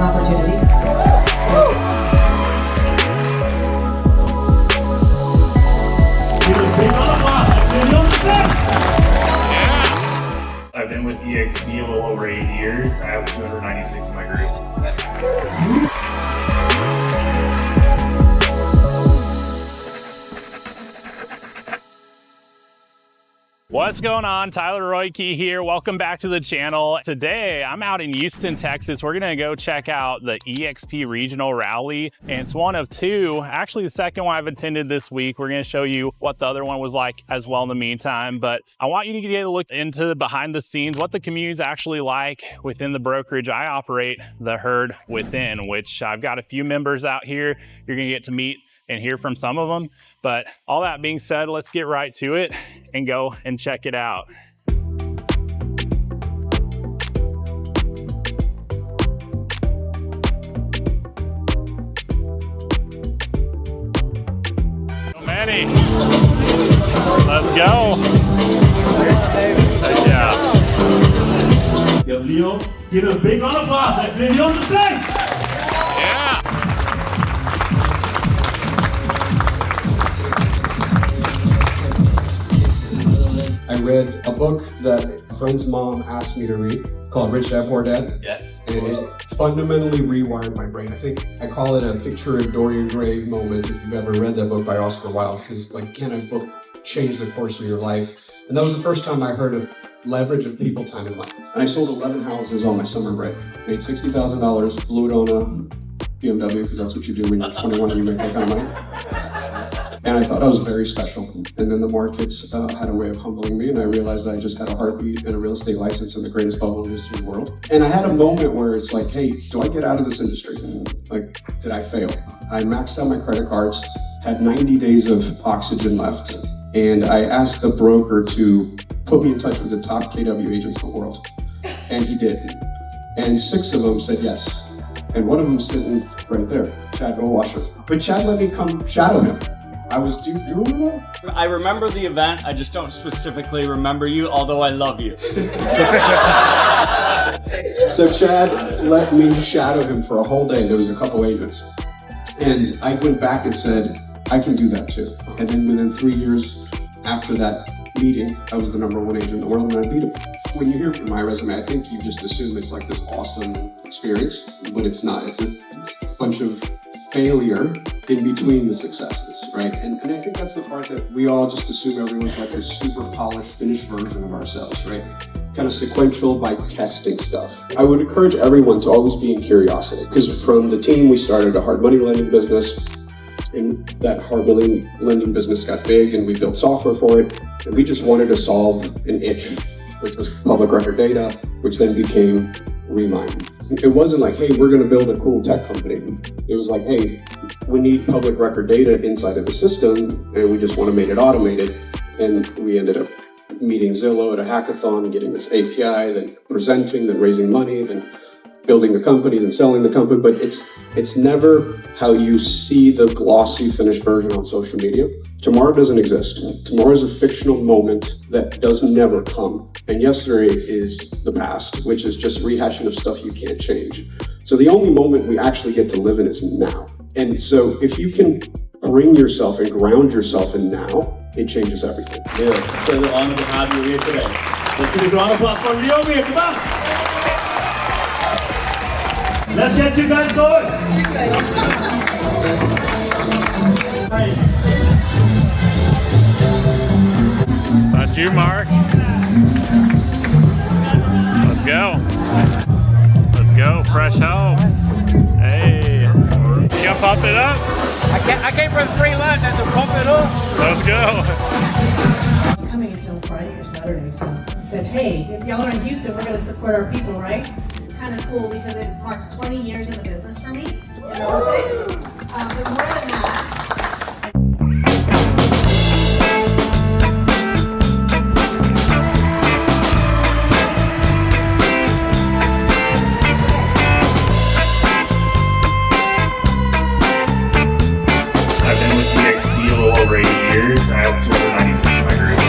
opportunity. I've been with eXp a little over 8 years. I have 296 in my group. What's going on? Tyler Roicki here. Welcome back to the channel. Today, I'm out in Houston, Texas. We're gonna go check out the eXp Regional Rally. And it's one of two, actually the second one I've attended this week. We're gonna show you what the other one was like as well in the meantime. But I want you to get a look into the behind the scenes, what the community is actually like within the brokerage. I operate the Herd Within, which I've got a few members out here. You're gonna get to meet and hear from some of them. But all that being said, let's get right to it and go and check it out. So many. Let's go. Yeah. Yo, Leo, give him a big round of applause. Like, Leo on the stage. Yeah. I read a book that a friend's mom asked me to read called Rich Dad Poor Dad. Yes. And it fundamentally rewired my brain. I think I call it a picture of Dorian Gray moment if you've ever read that book by Oscar Wilde, because like, can a book change the course of your life? And that was the first time I heard of leverage of people, time, and money. And I sold 11 houses on my summer break. Made $60,000, blew it on a BMW, because that's what you do when you're 21 and you make that kind of money. And I thought I was very special. And then the markets had a way of humbling me, and I realized I just had a heartbeat and a real estate license in the greatest bubble industry in the world. And I had a moment where it's like, hey, do I get out of this industry? Like, did I fail? I maxed out my credit cards, had 90 days of oxygen left, and I asked the broker to put me in touch with the top KW agents in the world. And he did. And 6 of them said yes. And one of them sitting right there, Chad Goldwasser. But Chad let me come shadow him. Do you remember that? I remember the event, I just don't specifically remember you, although I love you. So Chad let me shadow him for a whole day. There was a couple agents. And I went back and said, I can do that too. And then within 3 years after that meeting, I was the #1 agent in the world and I beat him. When you hear my resume, I think you just assume it's like this awesome experience, but it's not. It's a bunch of failure in between the successes, right? And I think that's the part that we all just assume everyone's like this super polished, finished version of ourselves, right? Kind of sequential by testing stuff. I would encourage everyone to always be in curiosity, because from the team, we started a hard money lending business, and that hard money lending business got big, and we built software for it, and we just wanted to solve an itch, which was public record data, which then became Remind. It wasn't like, hey, we're going to build a cool tech company. It was like, hey, we need public record data inside of the system, and we just want to make it automated. And we ended up meeting Zillow at a hackathon, getting this API, then presenting, then raising money, then building a company, then selling the company. But it's never how you see the glossy finished version on social media. Tomorrow doesn't exist. Tomorrow is a fictional moment that does never come. And yesterday is the past, which is just rehashing of stuff you can't change. So the only moment we actually get to live in is now. And so if you can bring yourself and ground yourself in now, it changes everything. Yeah, so we're honored to have you here today. Let's give a round of applause for Leo here, come on. Let's get you guys going. That's you, Mark. Let's go. Let's go. Fresh hope. Hey. You gonna pump it up? I came for a free lunch, I had to pump it up. Let's go. It's coming until Friday or Saturday, so I said, hey, if y'all are in Houston, we're gonna support our people, right? It's kind of cool because it marks 20 years in the business for me, in real estate. But more than that, I've been with eXp a little over 8 years. I have 296 in my group.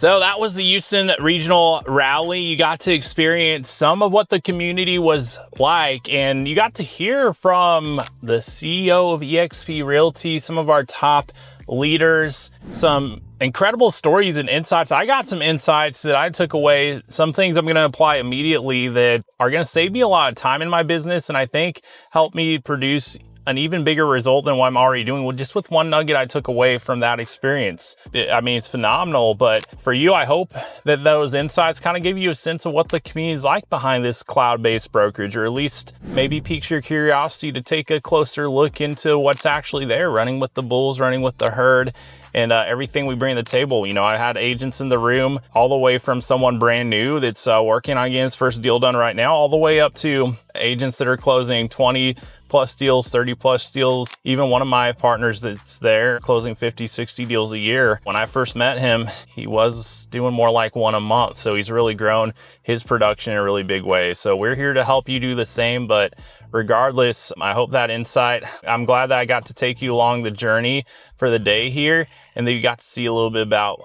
So that was the Houston Regional Rally. You got to experience some of what the community was like, and you got to hear from the CEO of eXp Realty, some of our top leaders, some incredible stories and insights. I got some insights that I took away, some things I'm gonna apply immediately that are gonna save me a lot of time in my business, and I think help me produce an even bigger result than what I'm already doing, just with one nugget I took away from that experience. I mean, it's phenomenal, but for you, I hope that those insights kind of give you a sense of what the community is like behind this cloud-based brokerage, or at least maybe piques your curiosity to take a closer look into what's actually there, running with the bulls, running with the herd, and everything we bring to the table. You know, I had agents in the room all the way from someone brand new that's working on getting his first deal done right now, all the way up to agents that are closing 20 plus deals, 30 plus deals. Even one of my partners that's there closing 50, 60 deals a year. When I first met him, he was doing more like one a month. So he's really grown his production in a really big way. So we're here to help you do the same. But regardless, I hope that insight, I'm glad that I got to take you along the journey for the day here, and that you got to see a little bit about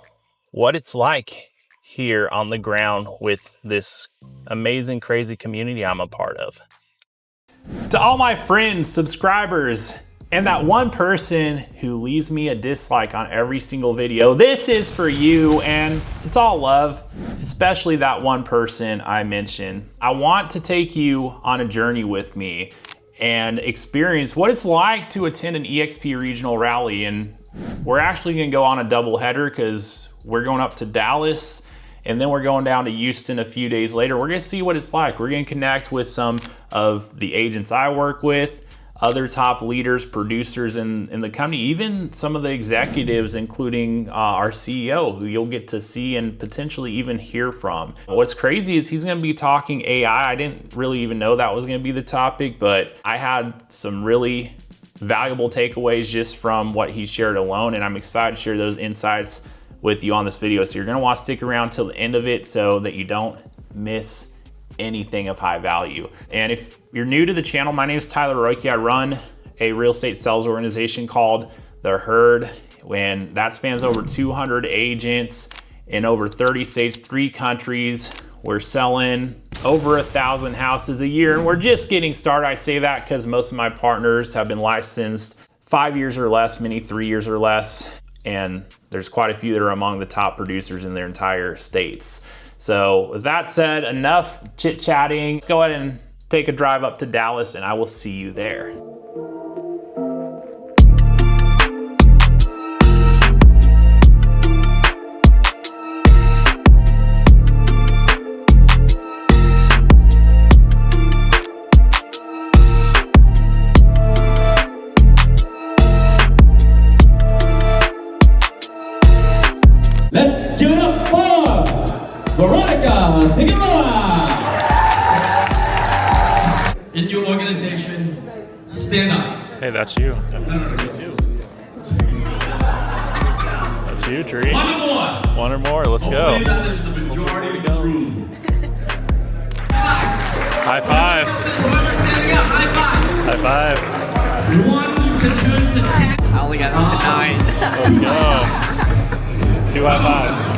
what it's like here on the ground with this amazing, crazy community I'm a part of. To all my friends, subscribers, and that one person who leaves me a dislike on every single video, this is for you, and it's all love, especially that one person I mentioned. I want to take you on a journey with me and experience what it's like to attend an eXp regional rally. And we're actually gonna go on a double header because we're going up to Dallas, and then we're going down to Houston a few days later. We're gonna see what it's like. We're gonna connect with some of the agents I work with, other top leaders, producers in the company, even some of the executives, including our CEO, who you'll get to see and potentially even hear from. What's crazy is he's gonna be talking AI. I didn't really even know that was gonna be the topic, but I had some really valuable takeaways just from what he shared alone, and I'm excited to share those insights with you on this video. So you're gonna want to stick around till the end of it so that you don't miss anything of high value. And if you're new to the channel, my name is Tyler Roicki. I run a real estate sales organization called The Herd, and that spans over 200 agents in over 30 states, 3 countries. We're selling over 1,000 houses a year, and we're just getting started. I say that because most of my partners have been licensed 5 years or less, many 3 years or less, and there's quite a few that are among the top producers in their entire states. So with that said, enough chit-chatting. Go ahead and take a drive up to Dallas, and I will see you there. Let's give it up for Veronica Figueroa. In your organization, stand up. Hey, that's you. That's you, Tree. One or more. One or more, let's go. Hopefully that is the majority of the room. High five. Whoever's standing up, high five. High five. 1 to 2 to 10. I only got up to 9. Let's go. 2 high fives.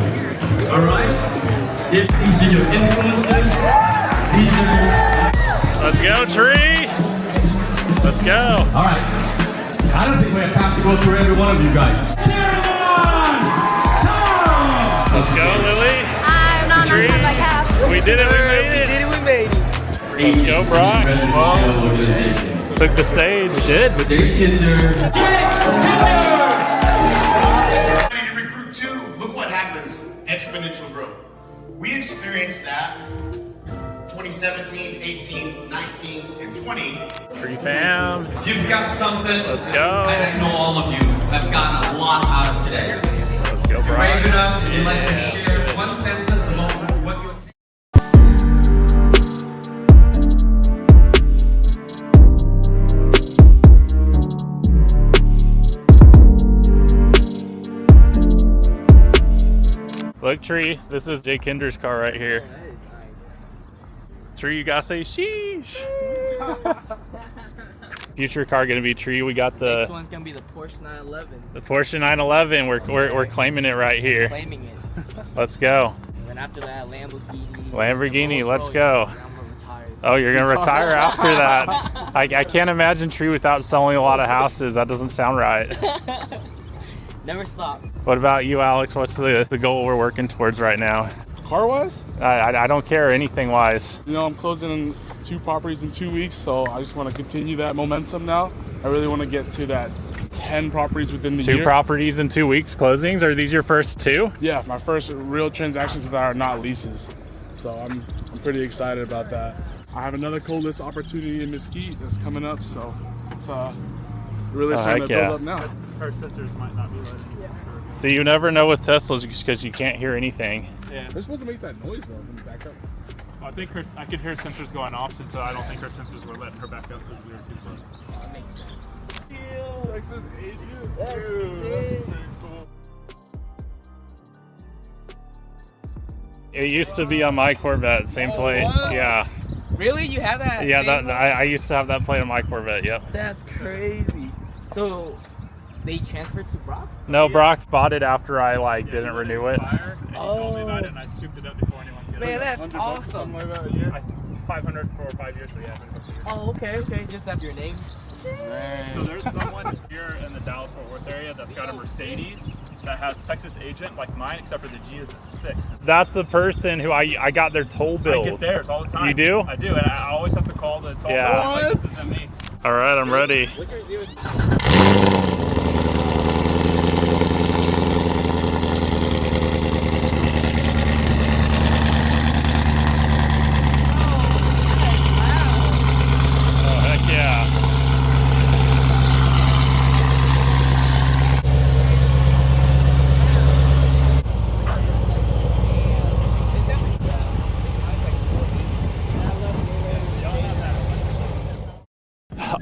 All right. These are your influencers. These are. Let's go, Tree. Let's go. All right. I don't think we have time to go through every one of you guys. Let's go, Lily. I'm not Tree. on like half. We did it, we made it. Let's go, Brock. Well, took the stage. Did. Jake Kinder. Trying to recruit 2, look what happens, exponential growth. We experienced that 2017, 18, 19, and 20. Tree fam. If you've got something, Let's go. I know all of you have gotten a lot out of today. Let's go, If you're Brock. brave enough, you'd like to share one sentence about what you'll take. Look, Tree, this is Jake Kinder's car right here. Tree, you gotta say sheesh. Future car gonna be Tree. We got the Next one's gonna be the Porsche 911. Porsche 911. We're claiming it right here. Claiming it. Let's go. And then after that, Lamborghini. Lamborghini, let's go. I'm gonna retire. Oh, you're gonna retire after that. I can't imagine Tree without selling a lot of houses. That doesn't sound right. Never stop. What about you, Alex? What's the goal we're working towards right now? Car-wise? I don't care anything wise. You know, I'm closing 2 properties in 2 weeks, so I just want to continue that momentum now. I really want to get to that 10 properties within the year. 2 properties in 2 weeks closings? Are these your first 2? Yeah, my first real transactions that are not leases. So I'm pretty excited about that. I have another cold list opportunity in Mesquite that's coming up, so it's really starting to build up now. Our sensors might not be letting you. So you never know with Teslas because you can't hear anything. Yeah. They're supposed to make that noise though when you back up. I think I could hear sensors going off, and so I don't think our sensors were letting her back up because we were too close. That makes sense. Texas agent. That's Dude, sick. that's pretty cool. It used to be on my Corvette, same plate. What? Yeah. Really? You have that? Yeah, same one? I used to have that plate on my Corvette, yep. That's crazy. So they transferred to Brock? No, Brock bought it after I didn't renew it. Expired, and he told me about it, and I scooped it up before anyone did. Man, that's $100 awesome. something like that a year. 500 for 5 years, so yeah. Oh, okay. Just have your name. So there's someone here in the Dallas-Fort Worth area that's got a Mercedes that has Texas agent like mine, except for the G is a 6. That's the person who I got their toll bills. I get theirs all the time. You do? I do, and I always have to call the toll Yeah. bill. Like, this isn't me. All right, I'm ready. Oh, heck yeah.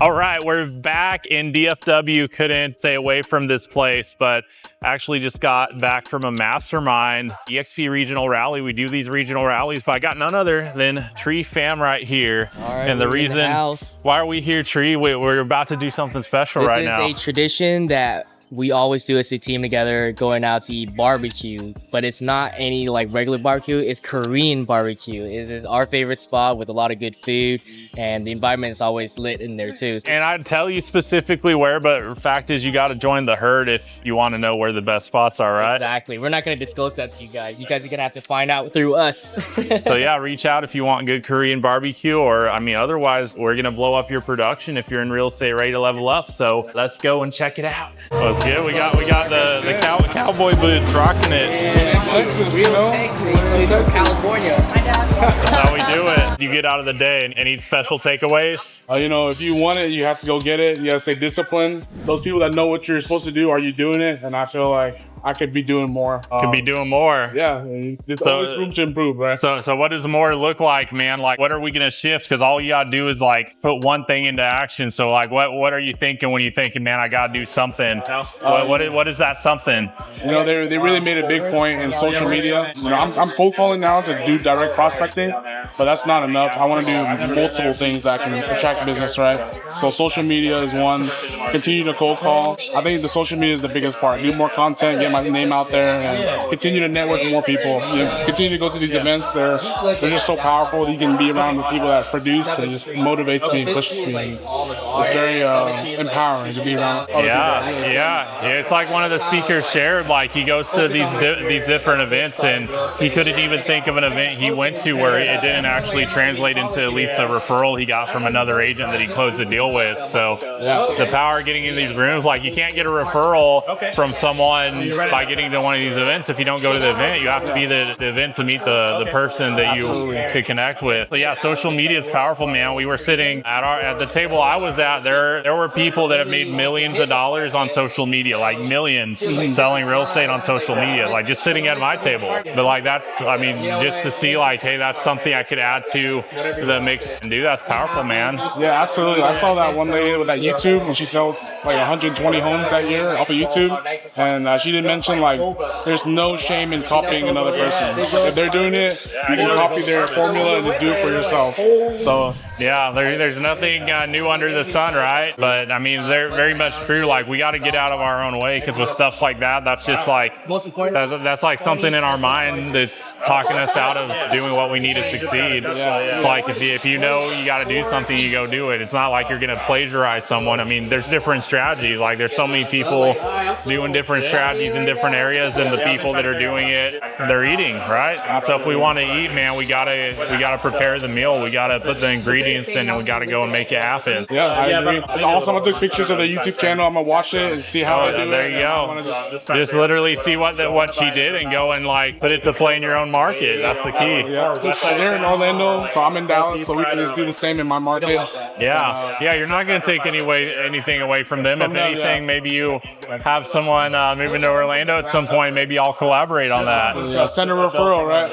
All right, we're back in DFW. Couldn't stay away from this place, but actually just got back from a mastermind, eXp regional rally. We do these regional rallies, but I got none other than Tree fam right here. All right, and the we're in reason, the house. why are we here, Tree? We're about to do something special right now. This is a tradition that we always do as a team together, going out to eat barbecue, but it's not any like regular barbecue, it's Korean barbecue. It is our favorite spot with a lot of good food, and the environment is always lit in there too. And I'd tell you specifically where, but the fact is you got to join the herd if you want to know where the best spots are, right? Exactly. We're not going to disclose that to you guys. You guys are going to have to find out through us. So yeah, reach out if you want good Korean barbecue, or I mean, otherwise we're gonna blow up your production if you're in real estate ready to level up. So let's go and check it out. That was good. We got the cowboy boots, rocking it. Yeah. Texas, you Real know? Texas, from California. That's how we do it. You get out of the day and any special takeaways? You know, if you want it, you have to go get it. You gotta stay disciplined. Those people that know what you're supposed to do, are you doing it? And I feel like I could be doing more. Could be doing more. Yeah, there's always room to improve, right? So what does more look like, man? Like, what are we gonna shift? Because all you gotta do is like put one thing into action. So like, what are you thinking when you're thinking, man, I gotta do something? What is that something? You know, they really made a big point in social media. You know, I'm cold calling now to do direct prospecting, but that's not enough. I want to do multiple things that can attract business, right? So social media is one. Continue to cold call. I think the social media is the biggest part. Do more content, get my name out there, and continue to network with more people. You know, continue to go to these events. They're just so powerful. You can be around the people that produce, and it just motivates me and pushes me. It's very empowering to be around other people. Yeah. It's like one of the speakers shared, like he goes to these different events and he couldn't even think of an event he went to where it didn't actually translate into at least a referral he got from another agent that he closed a deal with. So the power of getting in these rooms, like you can't get a referral from someone by getting to one of these events. If you don't go to the event, you have to be the event to meet the person that you could connect with. So yeah, social media is powerful, man. We were sitting at the table I was at, there were people that have made millions of dollars on social media, like millions, selling real estate on social media, like just sitting at my table. But like that's, I mean, just to see like, hey, that's something I could add to the mix and do, that's powerful, man. Yeah, absolutely. I saw that one lady with that YouTube when she sold like 120 homes that year off of YouTube, and she didn't mention like there's no shame in copying another person. If they're doing it, you can copy their formula and do it for yourself. So Yeah, there's nothing new under the sun, right? But I mean, they're very much true. Like, we got to get out of our own way, because with stuff like that, that's just like, that's like something in our mind that's talking us out of doing what we need to succeed. It's like, if you know you got to do something, you go do it. It's not like you're going to plagiarize someone. I mean, there's different strategies. Like, there's so many people doing different strategies in different areas, and the people that are doing it, they're eating, right? So if we want to eat, man, we gotta prepare the meal. We gotta put the ingredients in, and we gotta go and make it happen. Yeah, I agree. It's awesome. I took pictures of the YouTube channel. I'm gonna watch it and see how I do it. There you go. Just literally see what she did and go and like put it to play in your own market. That's the key. Yeah, they're in Orlando, so I'm in Dallas, so we can just do the same in my market. Yeah, you're not gonna take anything away from them. If anything, maybe you have someone moving to Orlando at some point. Maybe I'll collaborate on that. Send a referral, right?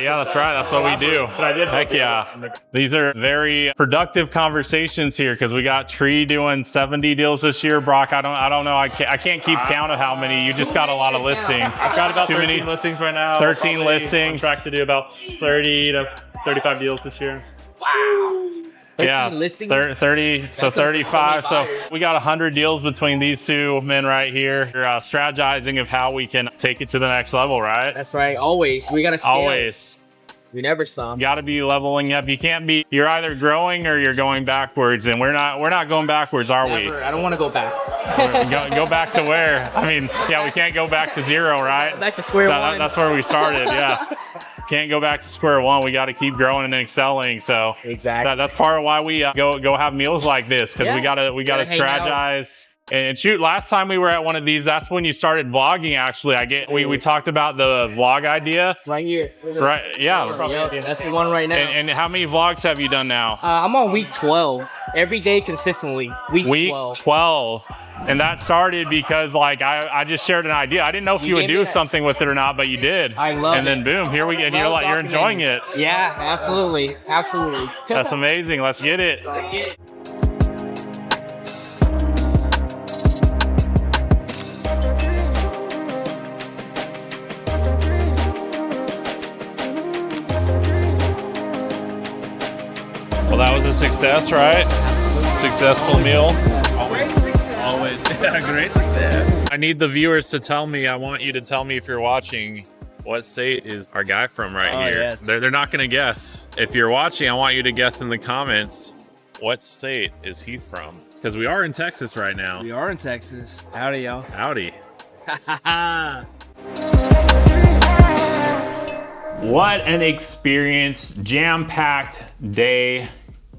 Yeah, that's right. That's what we do. Heck yeah. These are very productive conversations here, because we got Tree doing 70 deals this year. Brock, I don't know. I can't keep count of how many. You just got a lot of listings. I've got about 13 listings right now. 13 listings. On track to do about 30 to 35 deals this year. Wow. Yeah, 30, so 35. So we got 100 deals between these two men right here. We're strategizing of how we can take it to the next level, right? That's right. Always. We got to scale. Always. We never stop. You got to be leveling up. You can't be. You're either growing or you're going backwards, and we're not going backwards, are we? I don't want to go back. Go back to where? I mean, yeah, we can't go back to zero, right? Back to square one. That's where we started. Yeah. Can't go back to square one. We got to keep growing and excelling. So exactly, that's part of why we go have meals like this, because we gotta strategize. And shoot, last time we were at one of these, that's when you started vlogging. Actually, we talked about the vlog idea right here. Right? Yeah, that's the one right now. And how many vlogs have you done now? I'm on week 12. Every day consistently. Week 12. And that started because like I just shared an idea. I didn't know if you would do something with it or not, but you did. I love it. And then boom, here we go. And you're enjoying it. Yeah, absolutely. That's amazing. Let's get it. Well, that was a success, right? Successful meal. Always. Great success. I need the viewers to tell me. I want you to tell me, if you're watching, what state is our guy from here? Yes. They're not gonna guess. If you're watching, I want you to guess in the comments, what state is he from? Because we are in Texas right now. We are in Texas. Howdy, y'all. Howdy. What an experience. Jam-packed day.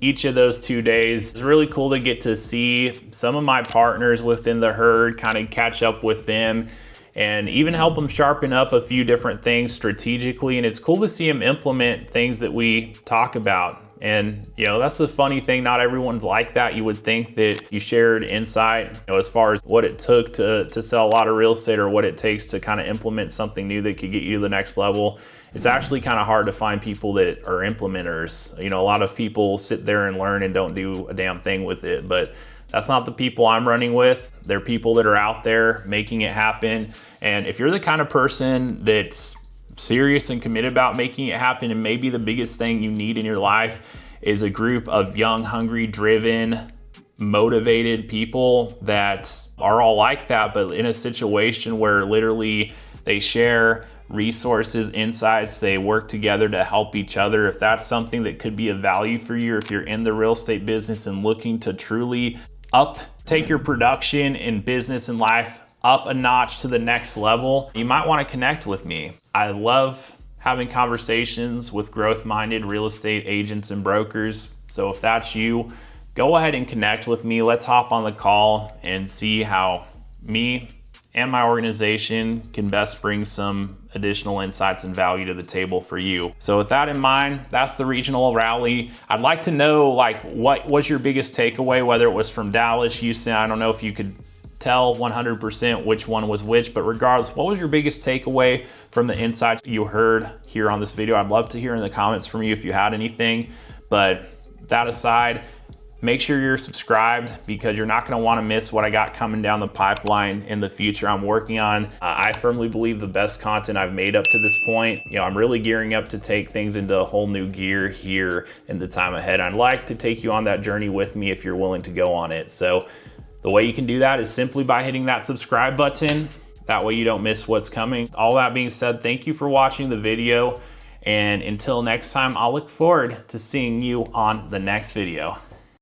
Each of those 2 days. It's really cool to get to see some of my partners within the herd, kind of catch up with them, and even help them sharpen up a few different things strategically. And it's cool to see them implement things that we talk about. And that's the funny thing, not everyone's like that. You would think that you shared insight, as far as what it took to sell a lot of real estate, or what it takes to kind of implement something new that could get you to the next level. It's actually kind of hard to find people that are implementers. A lot of people sit there and learn and don't do a damn thing with it, but that's not the people I'm running with. They're people that are out there making it happen. And if you're the kind of person that's serious and committed about making it happen, and maybe the biggest thing you need in your life is a group of young, hungry, driven, motivated people that are all like that, but in a situation where literally they share resources, insights, they work together to help each other. If that's something that could be of value for you, or if you're in the real estate business and looking to truly take your production in business and life up a notch to the next level, you might want to connect with me. I love having conversations with growth-minded real estate agents and brokers. So if that's you, go ahead and connect with me. Let's hop on the call and see how me and my organization can best bring some additional insights and value to the table for you. So with that in mind, that's the regional rally. I'd like to know, what was your biggest takeaway, whether it was from Dallas, Houston. I don't know if you could tell 100% which one was which, but regardless, what was your biggest takeaway from the insights you heard here on this video? I'd love to hear in the comments from you if you had anything. But that aside, Make sure you're subscribed because you're not gonna wanna miss what I got coming down the pipeline in the future I'm working on. I firmly believe the best content I've made up to this point. You know, I'm really gearing up to take things into a whole new gear here in the time ahead. I'd like to take you on that journey with me if you're willing to go on it. So the way you can do that is simply by hitting that subscribe button. That way you don't miss what's coming. All that being said, thank you for watching the video. And until next time, I'll look forward to seeing you on the next video.